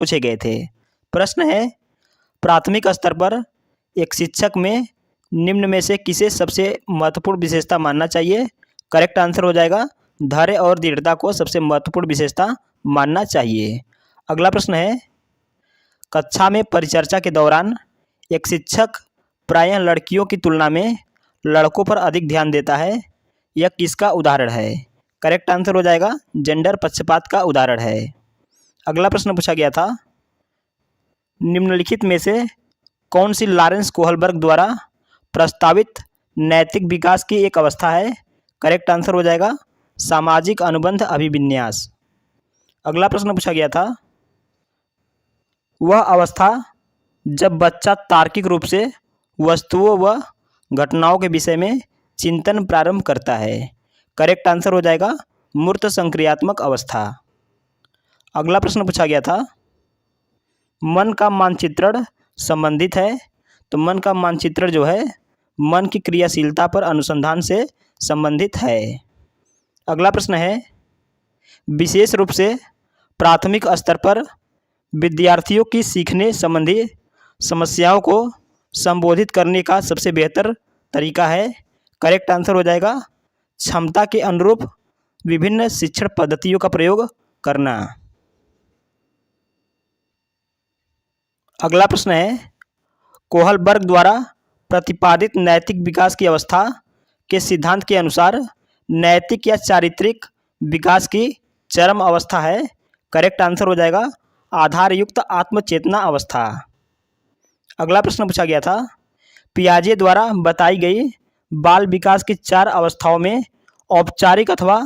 पूछे गए थे। प्रश्न है, प्राथमिक स्तर पर एक शिक्षक में निम्न में से किसे सबसे महत्वपूर्ण विशेषता मानना चाहिए? करेक्ट आंसर हो जाएगा धैर्य और दृढ़ता को सबसे महत्वपूर्ण विशेषता मानना चाहिए। अगला प्रश्न है, कक्षा में परिचर्चा के दौरान एक शिक्षक प्रायः लड़कियों की तुलना में लड़कों पर अधिक ध्यान देता है, यह किसका उदाहरण है? करेक्ट आंसर हो जाएगा जेंडर पक्षपात का उदाहरण है। अगला प्रश्न पूछा गया था, निम्नलिखित में से कौन सी लॉरेंस कोहलबर्ग द्वारा प्रस्तावित नैतिक विकास की एक अवस्था है? करेक्ट आंसर हो जाएगा सामाजिक अनुबंध अभिविन्यास। अगला प्रश्न पूछा गया था, वह अवस्था जब बच्चा तार्किक रूप से वस्तुओं व घटनाओं के विषय में चिंतन प्रारंभ करता है। करेक्ट आंसर हो जाएगा मूर्त संक्रियात्मक अवस्था। अगला प्रश्न पूछा गया था, मन का मानचित्रण संबंधित है, तो मन का मानचित्रण जो है मन की क्रियाशीलता पर अनुसंधान से संबंधित है। अगला प्रश्न है, विशेष रूप से प्राथमिक स्तर पर विद्यार्थियों की सीखने संबंधी समस्याओं को संबोधित करने का सबसे बेहतर तरीका है। करेक्ट आंसर हो जाएगा क्षमता के अनुरूप विभिन्न शिक्षण पद्धतियों का प्रयोग करना। अगला प्रश्न है, कोहलबर्ग द्वारा प्रतिपादित नैतिक विकास की अवस्था के सिद्धांत के अनुसार नैतिक या चारित्रिक विकास की चरम अवस्था है। करेक्ट आंसर हो जाएगा आधारयुक्त आत्मचेतना अवस्था। अगला प्रश्न पूछा गया था, पियाजे द्वारा बताई गई बाल विकास की 4 अवस्थाओं में औपचारिक अथवा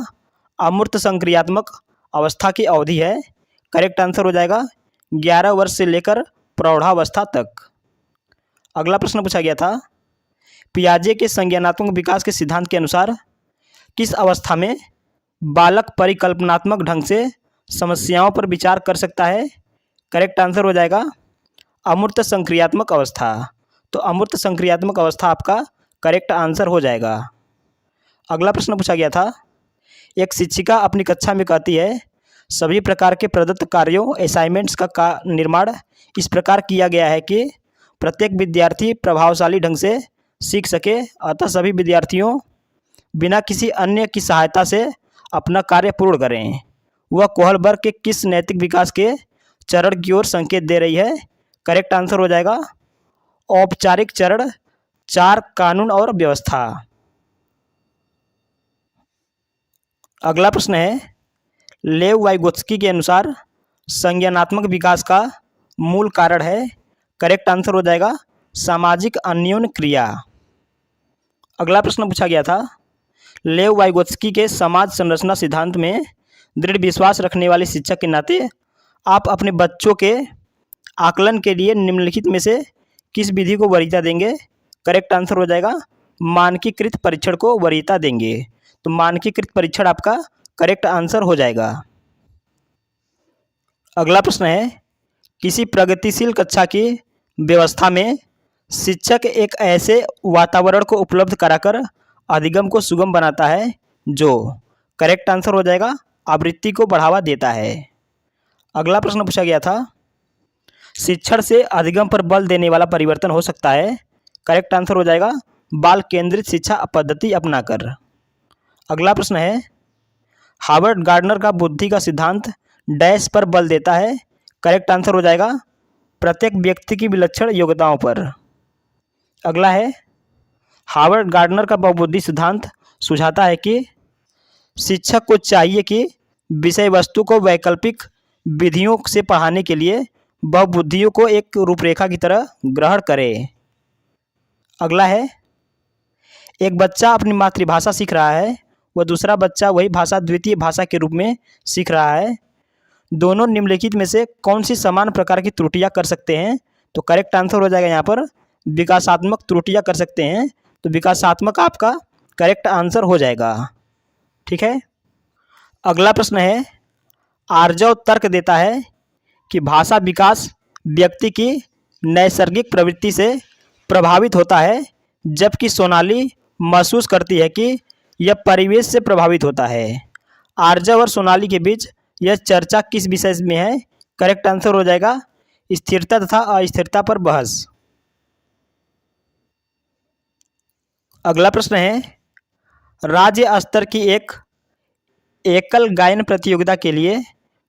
अमूर्त संक्रियात्मक अवस्था की अवधि है। करेक्ट आंसर हो जाएगा 11 वर्ष से लेकर प्रौढ़ावस्था तक। अगला प्रश्न पूछा गया था, पियाजे के संज्ञानात्मक विकास के सिद्धांत के अनुसार किस अवस्था में बालक परिकल्पनात्मक ढंग से समस्याओं पर विचार कर सकता है? करेक्ट आंसर हो जाएगा अमूर्त संक्रियात्मक अवस्था। तो अमूर्त संक्रियात्मक अवस्था आपका करेक्ट आंसर हो जाएगा। अगला प्रश्न पूछा गया था, एक शिक्षिका अपनी कक्षा में कहती है, सभी प्रकार के प्रदत्त कार्यों असाइनमेंट्स का निर्माण इस प्रकार किया गया है कि प्रत्येक विद्यार्थी प्रभावशाली ढंग से सीख सके, अतः सभी विद्यार्थियों बिना किसी अन्य की सहायता से अपना कार्य पूर्ण करें। वह कोहलबर्ग के किस नैतिक विकास के चरण की ओर संकेत दे रही है? करेक्ट आंसर हो जाएगा औपचारिक चरण 4 कानून और व्यवस्था। अगला प्रश्न है, लेव वाइगोत्स्की के अनुसार संज्ञानात्मक विकास का मूल कारण है। करेक्ट आंसर हो जाएगा सामाजिक अन्योन्य क्रिया। अगला प्रश्न पूछा गया था, लेव वाइगोत्स्की के समाज संरचना सिद्धांत में दृढ़ विश्वास रखने वाले शिक्षक के नाते आप अपने बच्चों के आकलन के लिए निम्नलिखित में से किस विधि को वरीयता देंगे? करेक्ट आंसर हो जाएगा मानकीकृत परीक्षण को वरीयता देंगे। तो मानकीकृत परीक्षण आपका करेक्ट आंसर हो जाएगा। अगला प्रश्न है, किसी प्रगतिशील कक्षा की व्यवस्था में शिक्षक एक ऐसे वातावरण को उपलब्ध कराकर अधिगम को सुगम बनाता है जो करेक्ट आंसर हो जाएगा आवृत्ति को बढ़ावा देता है। अगला प्रश्न पूछा गया था, शिक्षण से अधिगम पर बल देने वाला परिवर्तन हो सकता है। करेक्ट आंसर हो जाएगा बाल केंद्रित शिक्षा पद्धति अपनाकर। अगला प्रश्न है, हार्वर्ड गार्डनर का बुद्धि का सिद्धांत डैश पर बल देता है। करेक्ट आंसर हो जाएगा प्रत्येक व्यक्ति की विलक्षण योग्यताओं पर। अगला है, हार्वर्ड गार्डनर का बहुबुद्धि सिद्धांत सुझाता है कि शिक्षक को चाहिए कि विषय वस्तु को वैकल्पिक विधियों से पढ़ाने के लिए बहुबुद्धियों को एक रूपरेखा की तरह ग्रहण करे। अगला है, एक बच्चा अपनी मातृभाषा सीख रहा है, वह दूसरा बच्चा वही भाषा द्वितीय भाषा के रूप में सीख रहा है। दोनों निम्नलिखित में से कौन सी समान प्रकार की त्रुटियां कर सकते हैं? तो करेक्ट आंसर हो जाएगा यहाँ पर विकासात्मक त्रुटियां कर सकते हैं। तो विकासात्मक आपका करेक्ट आंसर हो जाएगा। ठीक है। अगला प्रश्न है, आर्जव तर्क देता है कि भाषा विकास व्यक्ति की नैसर्गिक प्रवृत्ति से प्रभावित होता है, जबकि सोनाली महसूस करती है कि यह परिवेश से प्रभावित होता है। आर्जव और सोनाली के बीच यह चर्चा किस विषय में है? करेक्ट आंसर हो जाएगा स्थिरता तथा अस्थिरता पर बहस। अगला प्रश्न है, राज्य स्तर की एक एकल गायन प्रतियोगिता के लिए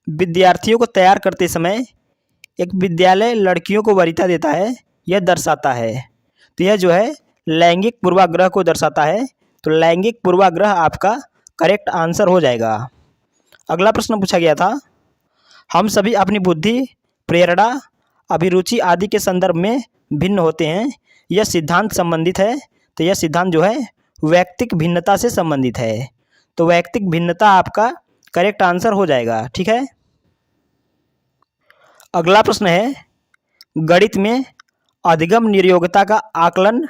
विद्यार्थियों को तैयार करते समय एक विद्यालय लड़कियों को वरीयता देता है, यह दर्शाता है। तो यह जो है लैंगिक पूर्वाग्रह को दर्शाता है। तो लैंगिक पूर्वाग्रह आपका करेक्ट आंसर हो जाएगा। अगला प्रश्न पूछा गया था, हम सभी अपनी बुद्धि, प्रेरणा, अभिरुचि आदि के संदर्भ में भिन्न होते हैं, यह सिद्धांत संबंधित है। तो यह सिद्धांत जो है वैयक्तिक भिन्नता से संबंधित है। तो वैयक्तिक भिन्नता आपका करेक्ट आंसर हो जाएगा। ठीक है। अगला प्रश्न है, गणित में अधिगम निर्योग्यता का आकलन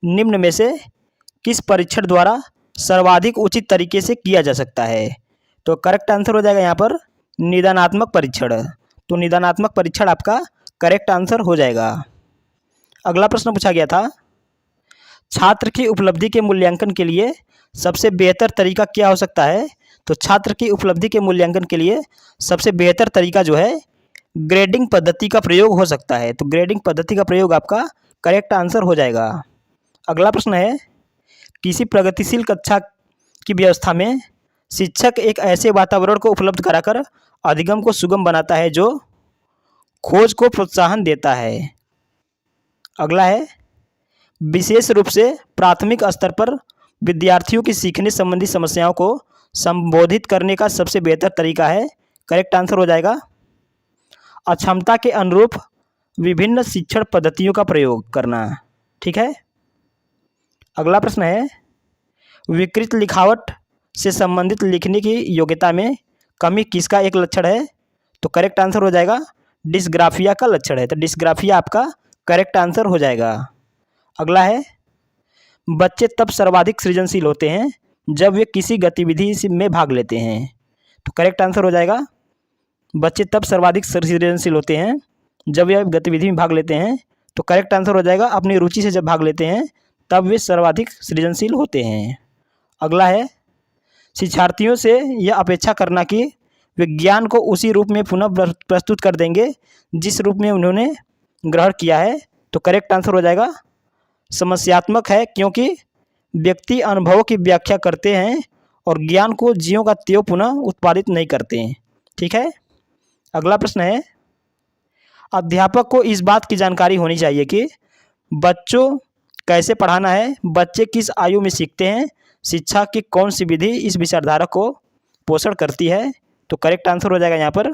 निम्न में से किस परीक्षण द्वारा सर्वाधिक उचित तरीके से किया जा सकता है? तो करेक्ट आंसर हो जाएगा यहाँ पर निदानात्मक परीक्षण। तो निदानात्मक परीक्षण आपका करेक्ट आंसर हो जाएगा। अगला प्रश्न पूछा गया था, छात्र की उपलब्धि के मूल्यांकन के लिए सबसे बेहतर तरीका क्या हो सकता है? तो छात्र की उपलब्धि के मूल्यांकन के लिए सबसे बेहतर तरीका जो है ग्रेडिंग पद्धति का प्रयोग हो सकता है। तो ग्रेडिंग पद्धति का प्रयोग आपका करेक्ट आंसर हो जाएगा। अगला प्रश्न है, किसी प्रगतिशील कक्षा की व्यवस्था में शिक्षक एक ऐसे वातावरण को उपलब्ध कराकर अधिगम को सुगम बनाता है जो खोज को प्रोत्साहन देता है। अगला है, विशेष रूप से प्राथमिक स्तर पर विद्यार्थियों की सीखने संबंधी समस्याओं को संबोधित करने का सबसे बेहतर तरीका है। करेक्ट आंसर हो जाएगा अक्षमता के अनुरूप विभिन्न शिक्षण पद्धतियों का प्रयोग करना। ठीक है। अगला प्रश्न है, विकृत लिखावट से संबंधित लिखने की योग्यता में कमी किसका एक लक्षण है? तो करेक्ट आंसर हो जाएगा डिस्ग्राफिया का लक्षण है। तो डिस्ग्राफिया आपका करेक्ट आंसर हो जाएगा। अगला है, बच्चे तब सर्वाधिक सृजनशील होते हैं जब वे किसी गतिविधि में भाग लेते हैं। तो करेक्ट आंसर हो जाएगा बच्चे तब सर्वाधिक सृजनशील होते हैं जब वे गतिविधि में भाग लेते हैं। तो करेक्ट आंसर हो जाएगा अपनी रुचि से जब भाग लेते हैं तब वे सर्वाधिक सृजनशील होते हैं। अगला है, शिक्षार्थियों से यह अपेक्षा करना कि विज्ञान को उसी रूप में पुनः प्रस्तुत कर देंगे जिस रूप में उन्होंने ग्रहण किया है। तो करेक्ट आंसर हो जाएगा समस्यात्मक है, क्योंकि व्यक्ति अनुभवों की व्याख्या करते हैं और ज्ञान को ज्यों का त्यों पुनः उत्पादित नहीं करते हैं। ठीक है। अगला प्रश्न है, अध्यापक को इस बात की जानकारी होनी चाहिए कि बच्चों कैसे पढ़ाना है, बच्चे किस आयु में सीखते हैं, शिक्षा की कौन सी विधि इस विचारधारा को पोषण करती है। तो करेक्ट आंसर हो जाएगा यहाँ पर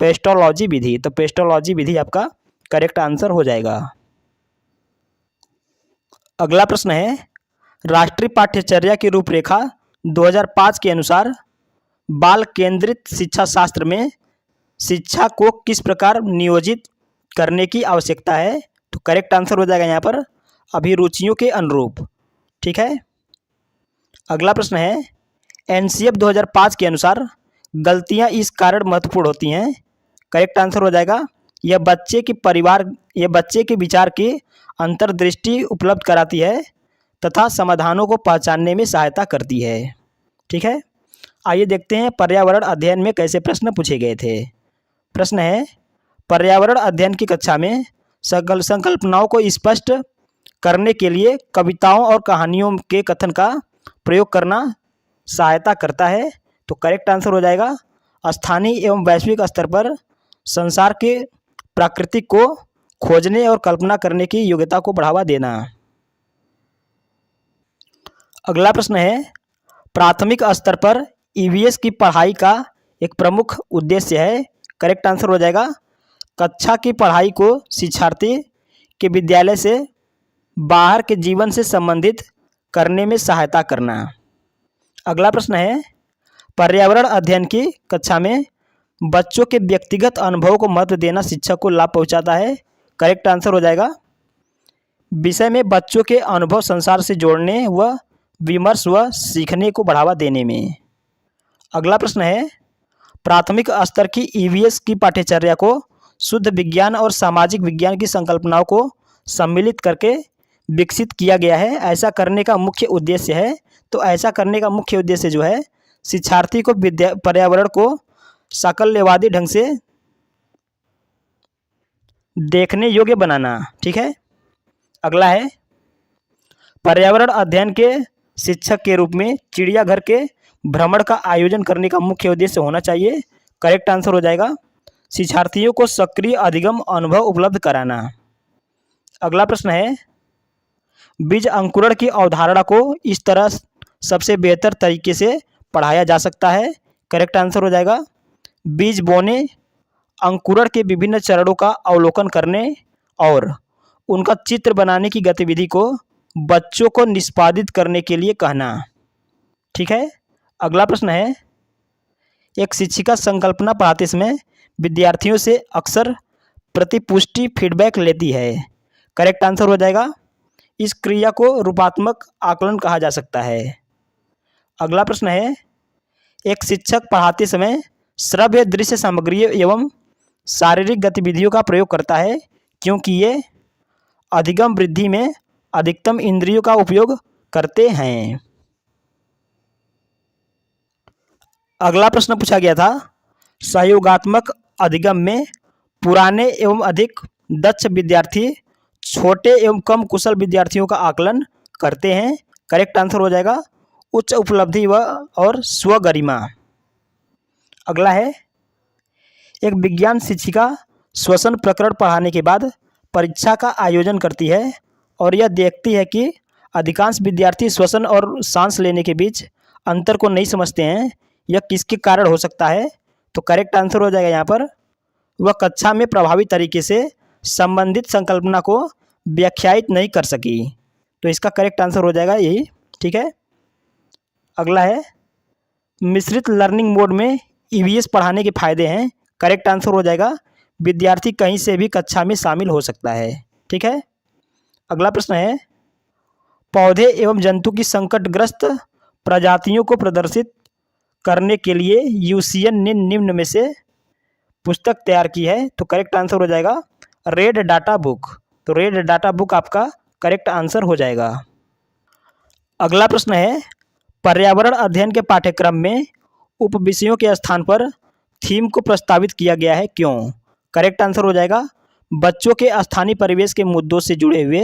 पेस्टोलॉजी विधि। तो पेस्टोलॉजी विधि आपका करेक्ट आंसर हो जाएगा। अगला प्रश्न है, राष्ट्रीय पाठ्यचर्या की रूपरेखा 2005 के अनुसार बाल केंद्रित शिक्षा शास्त्र में शिक्षा को किस प्रकार नियोजित करने की आवश्यकता है? तो करेक्ट आंसर हो जाएगा यहाँ पर अभिरुचियों के अनुरूप। ठीक है। अगला प्रश्न है, एनसीएफ 2005 के अनुसार गलतियाँ इस कारण महत्वपूर्ण होती हैं। करेक्ट आंसर हो जाएगा यह बच्चे के विचार की अंतर्दृष्टि उपलब्ध कराती है तथा समाधानों को पहचानने में सहायता करती है। ठीक है। आइए देखते हैं पर्यावरण अध्ययन में कैसे प्रश्न पूछे गए थे। प्रश्न है, पर्यावरण अध्ययन की कक्षा में संकल्पनाओं को स्पष्ट करने के लिए कविताओं और कहानियों के कथन का प्रयोग करना सहायता करता है। तो करेक्ट आंसर हो जाएगा स्थानीय एवं वैश्विक स्तर पर संसार के प्रकृति को खोजने और कल्पना करने की योग्यता को बढ़ावा देना। अगला प्रश्न है, प्राथमिक स्तर पर ईवीएस की पढ़ाई का एक प्रमुख उद्देश्य है। करेक्ट आंसर हो जाएगा कक्षा की पढ़ाई को शिक्षार्थी के विद्यालय से बाहर के जीवन से संबंधित करने में सहायता करना। अगला प्रश्न है, पर्यावरण अध्ययन की कक्षा में बच्चों के व्यक्तिगत अनुभव को महत्व देना शिक्षक को लाभ पहुंचाता है। करेक्ट आंसर हो जाएगा विषय में बच्चों के अनुभव संसार से जोड़ने व विमर्श व सीखने को बढ़ावा देने में। अगला प्रश्न है, प्राथमिक स्तर की ईवीएस की पाठ्यचर्या को शुद्ध विज्ञान और सामाजिक विज्ञान की संकल्पनाओं को सम्मिलित करके विकसित किया गया है। ऐसा करने का मुख्य उद्देश्य है। तो ऐसा करने का मुख्य उद्देश्य जो है शिक्षार्थी को पर्यावरण को साकल्यवादी ढंग से देखने योग्य बनाना। ठीक है। अगला है, पर्यावरण अध्ययन के शिक्षक के रूप में चिड़ियाघर के भ्रमण का आयोजन करने का मुख्य उद्देश्य होना चाहिए। करेक्ट आंसर हो जाएगा शिक्षार्थियों को सक्रिय अधिगम अनुभव उपलब्ध कराना। अगला प्रश्न है, बीज अंकुरण की अवधारणा को इस तरह सबसे बेहतर तरीके से पढ़ाया जा सकता है। करेक्ट आंसर हो जाएगा बीज बोने, अंकुरण के विभिन्न चरणों का अवलोकन करने और उनका चित्र बनाने की गतिविधि को बच्चों को निष्पादित करने के लिए कहना। ठीक है। अगला प्रश्न है, एक शिक्षिका संकल्पना पढ़ाते समय विद्यार्थियों से अक्सर प्रतिपुष्टि फीडबैक लेती है। करेक्ट आंसर हो जाएगा इस क्रिया को रूपात्मक आकलन कहा जा सकता है। अगला प्रश्न है, एक शिक्षक पढ़ाते समय श्रव्य दृश्य सामग्री एवं शारीरिक गतिविधियों का प्रयोग करता है क्योंकि ये अधिगम वृद्धि में अधिकतम इंद्रियों का उपयोग करते हैं। अगला प्रश्न पूछा गया था, सहयोगात्मक अधिगम में पुराने एवं अधिक दक्ष विद्यार्थी छोटे एवं कम कुशल विद्यार्थियों का आकलन करते हैं। करेक्ट आंसर हो जाएगा उच्च उपलब्धि व और स्वगरिमा। अगला है, एक विज्ञान शिक्षिका श्वसन प्रकरण पढ़ाने के बाद परीक्षा का आयोजन करती है और यह देखती है कि अधिकांश विद्यार्थी श्वसन और सांस लेने के बीच अंतर को नहीं समझते हैं। यह किसके कारण हो सकता है? तो करेक्ट आंसर हो जाएगा यहाँ पर वह कक्षा में प्रभावी तरीके से संबंधित संकल्पना को व्याख्यायित नहीं कर सकी। तो इसका करेक्ट आंसर हो जाएगा यही। ठीक है। अगला है, मिश्रित लर्निंग मोड में ईवीएस पढ़ाने के फायदे हैं। करेक्ट आंसर हो जाएगा विद्यार्थी कहीं से भी कक्षा में शामिल हो सकता है। ठीक है। अगला प्रश्न है, पौधे एवं जंतु की संकटग्रस्त प्रजातियों को प्रदर्शित करने के लिए यूसीएन ने निम्न में से पुस्तक तैयार की है। तो करेक्ट आंसर हो जाएगा रेड डाटा बुक। तो रेड डाटा बुक आपका करेक्ट आंसर हो जाएगा। अगला प्रश्न है, पर्यावरण अध्ययन के पाठ्यक्रम में उप विषयों के स्थान पर थीम को प्रस्तावित किया गया है, क्यों? करेक्ट आंसर हो जाएगा बच्चों के स्थानीय परिवेश के मुद्दों से जुड़े हुए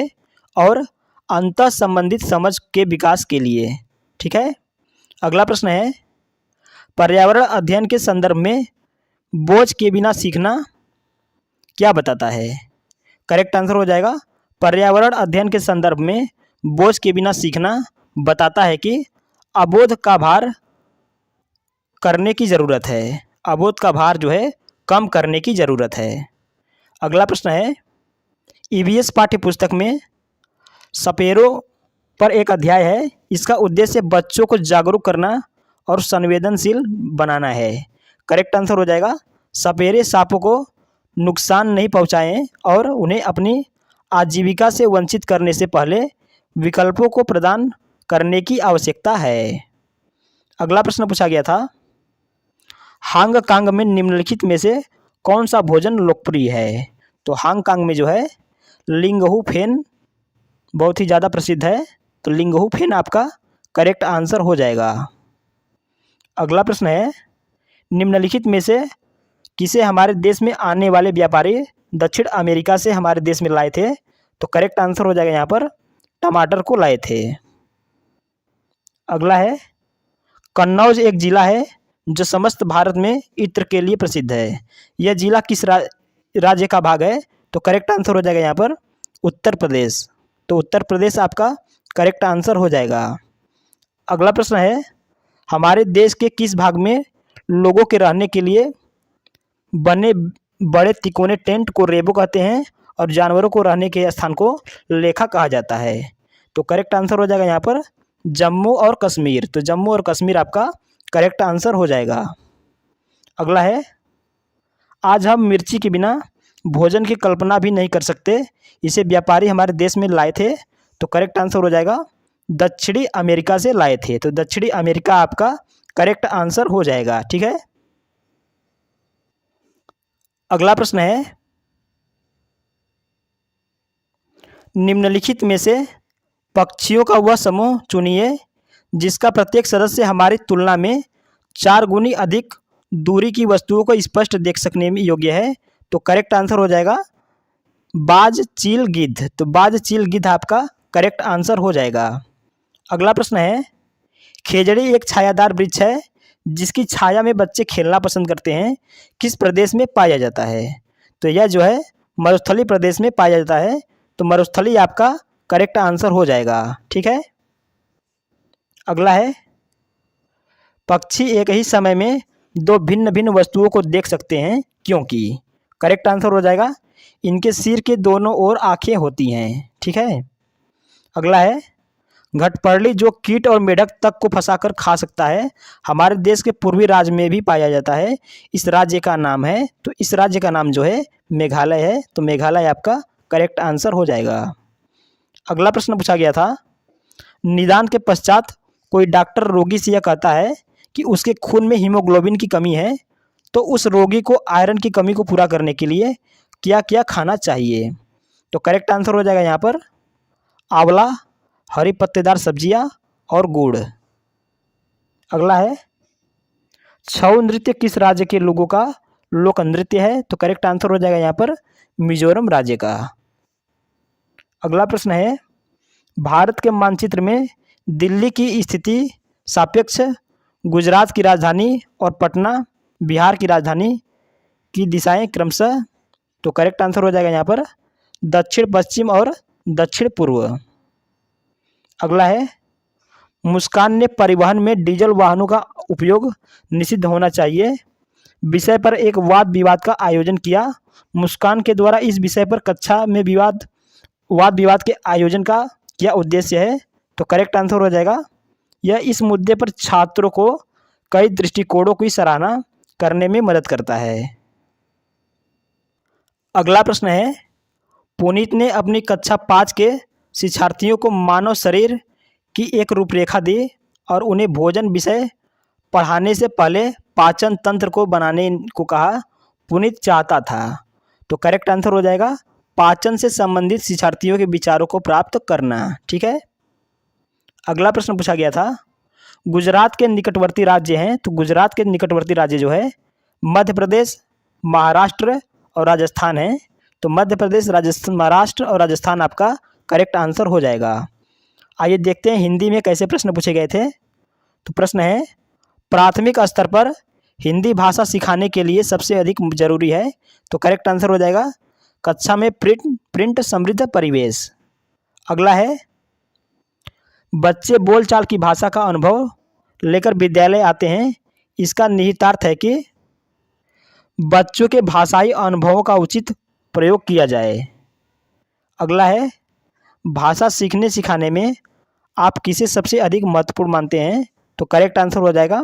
और अंतः संबंधित समझ के विकास के लिए। ठीक है। अगला प्रश्न है, पर्यावरण अध्ययन के संदर्भ में बोझ के बिना सीखना क्या बताता है? करेक्ट आंसर हो जाएगा पर्यावरण अध्ययन के संदर्भ में बोझ के बिना सीखना बताता है कि अबोध का भार करने की ज़रूरत है। अबोध का भार जो है कम करने की ज़रूरत है। अगला प्रश्न है, ईवीएस पाठ्यपुस्तक में सपेरों पर एक अध्याय है। इसका उद्देश्य बच्चों को जागरूक करना और संवेदनशील बनाना है। करेक्ट आंसर हो जाएगा सपेरे सांपों को नुकसान नहीं पहुंचाएं और उन्हें अपनी आजीविका से वंचित करने से पहले विकल्पों को प्रदान करने की आवश्यकता है। अगला प्रश्न पूछा गया था, हांगकांग में निम्नलिखित में से कौन सा भोजन लोकप्रिय है? तो हांगकांग में जो है लिंगहू फेन बहुत ही ज़्यादा प्रसिद्ध है। तो लिंगहू फेन आपका करेक्ट आंसर हो जाएगा। अगला प्रश्न है, निम्नलिखित में से किसे हमारे देश में आने वाले व्यापारी दक्षिण अमेरिका से हमारे देश में लाए थे? तो करेक्ट आंसर हो जाएगा यहाँ पर टमाटर को लाए थे। अगला है, कन्नौज एक जिला है जो समस्त भारत में इत्र के लिए प्रसिद्ध है। यह जिला किस राज्य का भाग है? तो करेक्ट आंसर हो जाएगा यहाँ पर उत्तर प्रदेश। तो उत्तर प्रदेश आपका करेक्ट आंसर हो जाएगा। अगला प्रश्न है, हमारे देश के किस भाग में लोगों के रहने के लिए बने बड़े तिकोने टेंट को रेबो कहते हैं और जानवरों को रहने के स्थान को लेखा कहा जाता है? तो करेक्ट आंसर हो जाएगा यहाँ पर जम्मू और कश्मीर। तो जम्मू और कश्मीर आपका करेक्ट आंसर हो जाएगा। अगला है, आज हम मिर्ची के बिना भोजन की कल्पना भी नहीं कर सकते, इसे व्यापारी हमारे देश में लाए थे। तो करेक्ट आंसर हो जाएगा दक्षिणी अमेरिका से लाए थे। तो दक्षिणी अमेरिका आपका करेक्ट आंसर हो जाएगा। ठीक है। अगला प्रश्न है, निम्नलिखित में से पक्षियों का वह समूह चुनिए जिसका प्रत्येक सदस्य हमारी तुलना में 4 गुनी अधिक दूरी की वस्तुओं को स्पष्ट देख सकने में योग्य है। तो करेक्ट आंसर हो जाएगा बाज चील गिद्ध, तो बाज चील गिद्ध आपका करेक्ट आंसर हो जाएगा। अगला प्रश्न है, खेजड़ी एक छायादार वृक्ष है जिसकी छाया में बच्चे खेलना पसंद करते हैं, किस प्रदेश में पाया जाता है? तो यह जो है मरुस्थली प्रदेश में पाया जाता है, तो मरुस्थली आपका करेक्ट आंसर हो जाएगा। ठीक है। अगला है, पक्षी एक ही समय में दो भिन्न भिन्न वस्तुओं को देख सकते हैं क्योंकि? करेक्ट आंसर हो जाएगा, इनके सिर के दोनों ओर आंखें होती हैं। ठीक है। अगला है, घटपर्ली जो कीट और मेढक तक को फंसाकर खा सकता है, हमारे देश के पूर्वी राज्य में भी पाया जाता है, इस राज्य का नाम है? तो इस राज्य का नाम जो है मेघालय है, तो मेघालय आपका करेक्ट आंसर हो जाएगा। अगला प्रश्न पूछा गया था, निदान के पश्चात कोई डॉक्टर रोगी से यह कहता है कि उसके खून में हीमोग्लोबिन की कमी है, तो उस रोगी को आयरन की कमी को पूरा करने के लिए क्या क्या खाना चाहिए? तो करेक्ट आंसर हो जाएगा यहाँ पर आंवला, हरी पत्तेदार सब्जियां और गुड़। अगला है, छऊ नृत्य किस राज्य के लोगों का लोक नृत्य है? तो करेक्ट आंसर हो जाएगा यहाँ पर मिजोरम राज्य का। अगला प्रश्न है, भारत के मानचित्र में दिल्ली की स्थिति सापेक्ष गुजरात की राजधानी और पटना बिहार की राजधानी की दिशाएं क्रमशः? तो करेक्ट आंसर हो जाएगा यहाँ पर दक्षिण पश्चिम और दक्षिण पूर्व। अगला है, मुस्कान ने परिवहन में डीजल वाहनों का उपयोग निषिद्ध होना चाहिए विषय पर एक वाद विवाद का आयोजन किया, मुस्कान के द्वारा इस विषय पर कक्षा में वाद विवाद के आयोजन का क्या उद्देश्य है? तो करेक्ट आंसर हो जाएगा, यह इस मुद्दे पर छात्रों को कई दृष्टिकोणों की सराहना करने में मदद करता है। अगला प्रश्न है, पुनीत ने अपनी कक्षा 5 के शिक्षार्थियों को मानव शरीर की एक रूपरेखा दी और उन्हें भोजन विषय पढ़ाने से पहले पाचन तंत्र को बनाने को कहा, पुनीत चाहता था? तो करेक्ट आंसर हो जाएगा पाचन से संबंधित शिक्षार्थियों के विचारों को प्राप्त करना। ठीक है। अगला प्रश्न पूछा गया था, गुजरात के निकटवर्ती राज्य हैं, तो गुजरात के निकटवर्ती राज्य जो है मध्य प्रदेश, महाराष्ट्र और राजस्थान है, तो मध्य प्रदेश, राजस्थान, महाराष्ट्र और राजस्थान आपका करेक्ट आंसर हो जाएगा। आइए देखते हैं हिंदी में कैसे प्रश्न पूछे गए थे। तो प्रश्न है, प्राथमिक स्तर पर हिंदी भाषा सिखाने के लिए सबसे अधिक जरूरी है? तो करेक्ट आंसर हो जाएगा कक्षा में प्रिंट समृद्ध परिवेश। अगला है, बच्चे बोलचाल की भाषा का अनुभव लेकर विद्यालय आते हैं, इसका निहितार्थ है कि बच्चों के भाषाई अनुभवों का उचित प्रयोग किया जाए। अगला है, भाषा सीखने सिखाने में आप किसे सबसे अधिक महत्वपूर्ण मानते हैं? तो करेक्ट आंसर हो जाएगा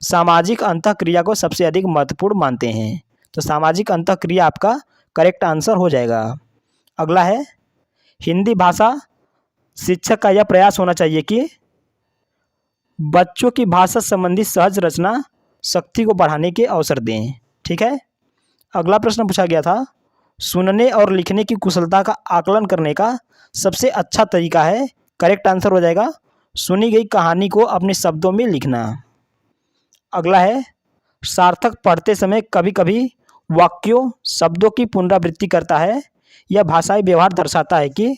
सामाजिक अंतःक्रिया को सबसे अधिक महत्वपूर्ण मानते हैं, तो सामाजिक अंतःक्रिया आपका करेक्ट आंसर हो जाएगा। अगला है, हिंदी भाषा शिक्षक का यह प्रयास होना चाहिए कि बच्चों की भाषा संबंधी सहज रचना शक्ति को बढ़ाने के अवसर दें। ठीक है। अगला प्रश्न पूछा गया था, सुनने और लिखने की कुशलता का आकलन करने का सबसे अच्छा तरीका है? करेक्ट आंसर हो जाएगा सुनी गई कहानी को अपने शब्दों में लिखना। अगला है, सार्थक पढ़ते समय कभी कभी वाक्यों शब्दों की पुनरावृत्ति करता है, यह भाषाई व्यवहार दर्शाता है कि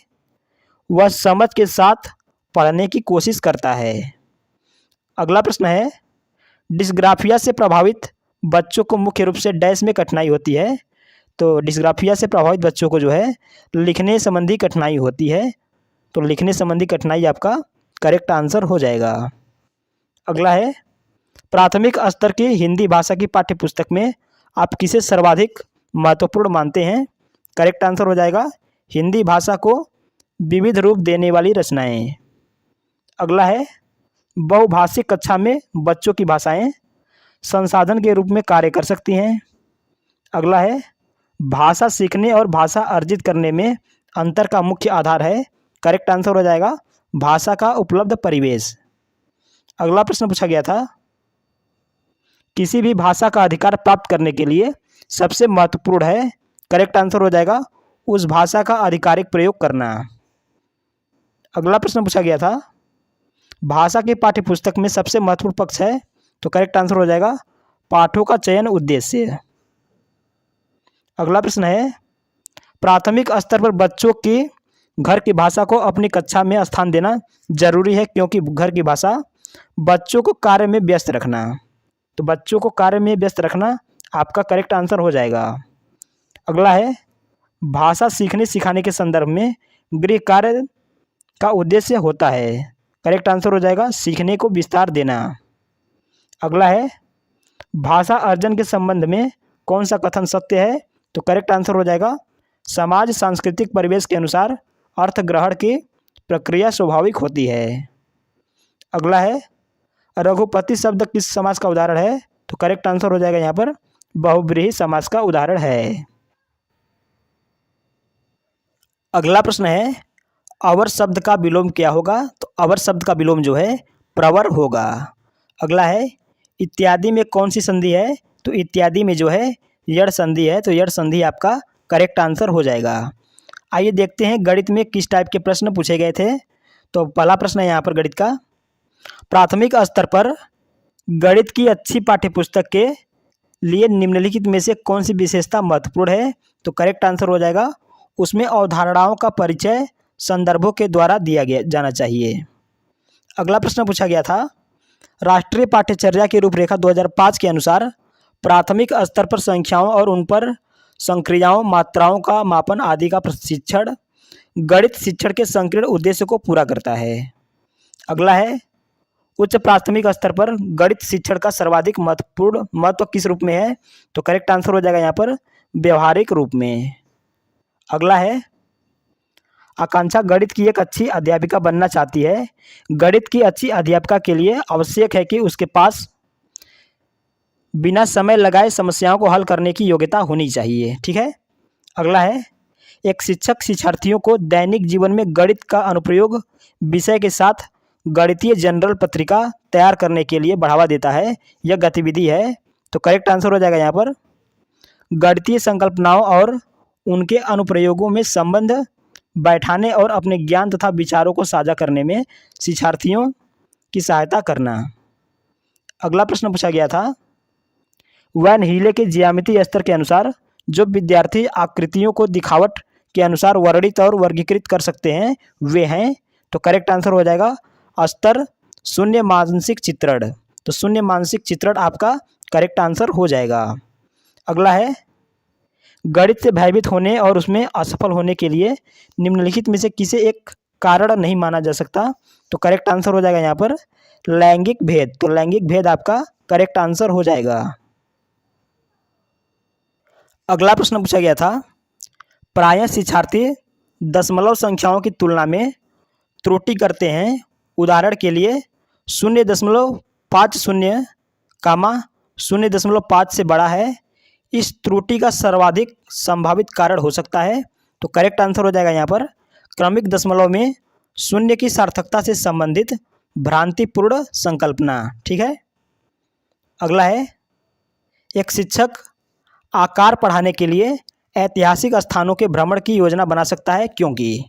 वह समझ के साथ पढ़ने की कोशिश करता है। अगला प्रश्न है, डिस्ग्राफिया से प्रभावित बच्चों को मुख्य रूप से डैश में कठिनाई होती है? तो डिस्ग्राफिया से प्रभावित बच्चों को जो है लिखने संबंधी कठिनाई होती है, तो लिखने संबंधी कठिनाई आपका करेक्ट आंसर हो जाएगा। अगला है, प्राथमिक स्तर की हिंदी भाषा की पाठ्यपुस्तक में आप किसे सर्वाधिक महत्वपूर्ण मानते हैं? करेक्ट आंसर हो जाएगा हिंदी भाषा को विविध रूप देने वाली रचनाएं। अगला है, बहुभाषिक कक्षा में बच्चों की भाषाएं संसाधन के रूप में कार्य कर सकती हैं। अगला है, भाषा सीखने और भाषा अर्जित करने में अंतर का मुख्य आधार है? करेक्ट आंसर हो जाएगा भाषा का उपलब्ध परिवेश। अगला प्रश्न पूछा गया था, किसी भी भाषा का अधिकार प्राप्त करने के लिए सबसे महत्वपूर्ण है? करेक्ट आंसर हो जाएगा उस भाषा का आधिकारिक प्रयोग करना। अगला प्रश्न पूछा गया था, भाषा की पाठ्यपुस्तक में सबसे महत्वपूर्ण पक्ष है? तो करेक्ट आंसर हो जाएगा पाठों का चयन उद्देश्य। अगला प्रश्न है, प्राथमिक स्तर पर बच्चों की घर की भाषा को अपनी कक्षा में स्थान देना जरूरी है, क्योंकि घर की भाषा बच्चों को कार्य में व्यस्त रखना। तो बच्चों को कार्य में व्यस्त रखना आपका करेक्ट आंसर हो जाएगा। अगला है, भाषा सीखने सिखाने के संदर्भ में गृह कार्य का उद्देश्य होता है। करेक्ट आंसर हो जाएगा सीखने को विस्तार देना। अगला है, भाषा अर्जन के संबंध में कौन सा कथन सत्य है? तो करेक्ट आंसर हो जाएगा समाज सांस्कृतिक परिवेश के अनुसार अर्थ ग्रहण की प्रक्रिया स्वाभाविक होती है। अगला है, रघुपति शब्द किस समास का उदाहरण है? तो करेक्ट आंसर हो जाएगा यहाँ पर बहुब्रीहि समास का उदाहरण है। अगला प्रश्न है, अवर शब्द का विलोम क्या होगा? तो अवर शब्द का विलोम जो है प्रवर होगा। अगला है, इत्यादि में कौन सी संधि है? तो इत्यादि में जो है यड़ संधि है, तो यड़ संधि आपका करेक्ट आंसर हो जाएगा। आइए देखते हैं गणित में किस टाइप के प्रश्न पूछे गए थे। तो पहला प्रश्न है यहाँ पर गणित का, प्राथमिक स्तर पर गणित की अच्छी पाठ्यपुस्तक के लिए निम्नलिखित में से कौन सी विशेषता महत्वपूर्ण है? तो करेक्ट आंसर हो जाएगा उसमें अवधारणाओं का परिचय संदर्भों के द्वारा दिया गया जाना चाहिए। अगला प्रश्न पूछा गया था, राष्ट्रीय पाठ्यचर्या की रूपरेखा 2005 के अनुसार प्राथमिक स्तर पर संख्याओं और उन पर संक्रियाओं मात्राओं का मापन आदि का प्रशिक्षण गणित शिक्षण के संकीर्ण उद्देश्य को पूरा करता है। अगला है, उच्च प्राथमिक स्तर पर गणित शिक्षण का सर्वाधिक महत्वपूर्ण महत्व किस रूप में है? तो करेक्ट आंसर हो जाएगा यहाँ पर व्यवहारिक रूप में। अगला है, आकांक्षा गणित की एक अच्छी अध्यापिका बनना चाहती है। गणित की अच्छी अध्यापिका के लिए आवश्यक है कि उसके पास बिना समय लगाए समस्याओं को हल करने की योग्यता होनी चाहिए। ठीक है। अगला है, एक शिक्षक शिक्षार्थियों को दैनिक जीवन में गणित का अनुप्रयोग विषय के साथ गणितीय जनरल पत्रिका तैयार करने के लिए बढ़ावा देता है। यह गतिविधि है। तो करेक्ट आंसर हो जाएगा यहाँ पर गणितीय संकल्पनाओं और उनके अनुप्रयोगों में संबंध बैठाने और अपने ज्ञान तथा विचारों को साझा करने में शिक्षार्थियों की सहायता करना। अगला प्रश्न पूछा गया था, वैन हीले के ज्यामितीय स्तर के अनुसार जो विद्यार्थी आकृतियों को दिखावट के अनुसार वर्णित और वर्गीकृत कर सकते हैं वे हैं। तो करेक्ट आंसर हो जाएगा स्तर शून्य मानसिक चित्रण। तो शून्य मानसिक चित्रण आपका करेक्ट आंसर हो जाएगा। अगला है, गणित से भयभीत होने और उसमें असफल होने के लिए निम्नलिखित में से किसे एक कारण नहीं माना जा सकता? तो करेक्ट आंसर हो जाएगा यहाँ पर लैंगिक भेद। तो लैंगिक भेद आपका करेक्ट आंसर हो जाएगा। अगला प्रश्न पूछा गया था, प्रायः शिक्षार्थी दशमलव संख्याओं की तुलना में त्रुटि करते हैं। उदाहरण के लिए 0.50 कामा 0.5 से बड़ा है। इस त्रुटि का सर्वाधिक संभावित कारण हो सकता है। तो करेक्ट आंसर हो जाएगा यहाँ पर क्रमिक दशमलव में शून्य की सार्थकता से संबंधित भ्रांतिपूर्ण संकल्पना। ठीक है। अगला है, एक शिक्षक आकार पढ़ाने के लिए ऐतिहासिक स्थानों के भ्रमण की योजना बना सकता है क्योंकि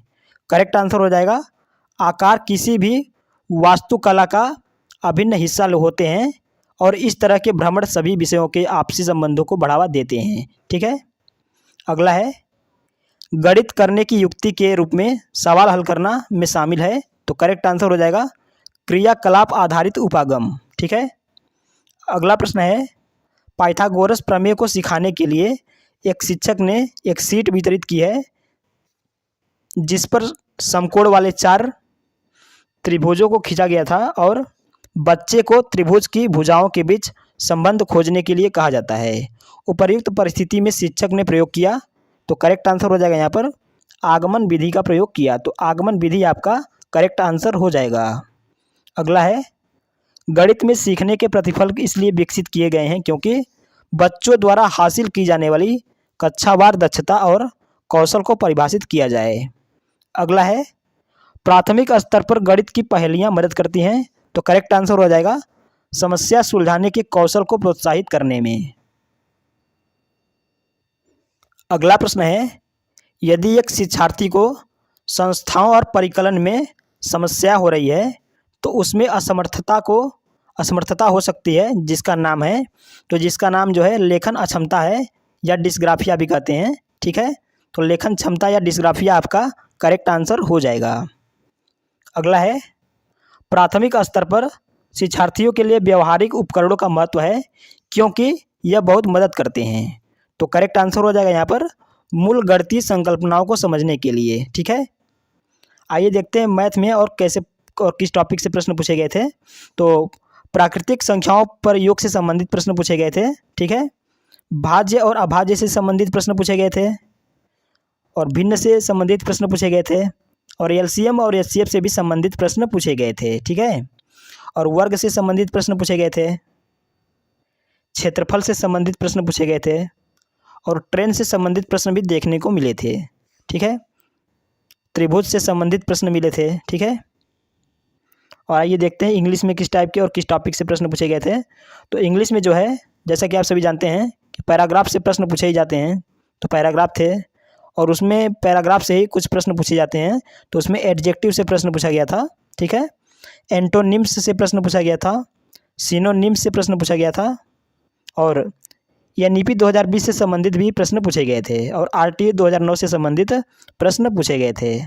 करेक्ट आंसर हो जाएगा आकार किसी भी वास्तुकला का अभिन्न हिस्सा होते हैं और इस तरह के भ्रमण सभी विषयों के आपसी संबंधों को बढ़ावा देते हैं। ठीक है। अगला है, गणित करने की युक्ति के रूप में सवाल हल करना में शामिल है। तो करेक्ट आंसर हो जाएगा क्रियाकलाप आधारित उपागम। ठीक है। अगला प्रश्न है, पाइथागोरस प्रमेय को सिखाने के लिए एक शिक्षक ने एक शीट वितरित की है जिस पर समकोण वाले 4 त्रिभुजों को खींचा गया था और बच्चे को त्रिभुज की भुजाओं के बीच संबंध खोजने के लिए कहा जाता है। उपर्युक्त परिस्थिति में शिक्षक ने प्रयोग किया। तो करेक्ट आंसर हो जाएगा यहाँ पर आगमन विधि का प्रयोग किया। तो आगमन विधि आपका करेक्ट आंसर हो जाएगा। अगला है, गणित में सीखने के प्रतिफल इसलिए विकसित किए गए हैं क्योंकि बच्चों द्वारा हासिल की जाने वाली कक्षावार दक्षता और कौशल को परिभाषित किया जाए। अगला है, प्राथमिक स्तर पर गणित की पहेलियां मदद करती हैं। तो करेक्ट आंसर हो जाएगा समस्या सुलझाने के कौशल को प्रोत्साहित करने में। अगला प्रश्न है, यदि एक शिक्षार्थी को संस्थाओं और परिकलन में समस्या हो रही है तो उसमें असमर्थता हो सकती है जिसका नाम है जो है लेखन अक्षमता है या डिस्ग्राफिया भी कहते हैं। ठीक है। तो लेखन क्षमता या डिस्ग्राफिया आपका करेक्ट आंसर हो जाएगा। अगला है, प्राथमिक स्तर पर शिक्षार्थियों के लिए व्यवहारिक उपकरणों का महत्व है क्योंकि यह बहुत मदद करते हैं। तो करेक्ट आंसर हो जाएगा यहाँ पर मूल गणितीय संकल्पनाओं को समझने के लिए। ठीक है, आइए देखते हैं मैथ में और कैसे और किस टॉपिक से प्रश्न पूछे गए थे। तो प्राकृतिक संख्याओं पर योग से संबंधित प्रश्न पूछे गए थे। ठीक है, भाज्य और अभाज्य से संबंधित प्रश्न पूछे गए थे और भिन्न से संबंधित प्रश्न पूछे गए थे और एलसीएम और एचसीएफ से भी संबंधित प्रश्न पूछे गए थे। ठीक है, और वर्ग से संबंधित प्रश्न पूछे गए थे, क्षेत्रफल से संबंधित प्रश्न पूछे गए थे और ट्रेन से संबंधित प्रश्न भी देखने को मिले थे। ठीक है, त्रिभुज से संबंधित प्रश्न मिले थे। ठीक है, और आइए देखते हैं इंग्लिश में किस टाइप के और किस टॉपिक से प्रश्न पूछे गए थे। तो इंग्लिश में जो है, जैसा कि आप सभी जानते हैं कि पैराग्राफ से प्रश्न पूछे ही जाते हैं, तो पैराग्राफ थे और उसमें पैराग्राफ से ही कुछ प्रश्न पूछे जाते हैं। तो उसमें एडजेक्टिव से प्रश्न पूछा गया था। ठीक है, एंटोनिम्स से प्रश्न पूछा गया था, सिनोनिम्स से प्रश्न पूछा गया था और एनईपी 2020 से संबंधित भी प्रश्न पूछे गए थे और आरटीए 2009 से संबंधित प्रश्न पूछे गए थे।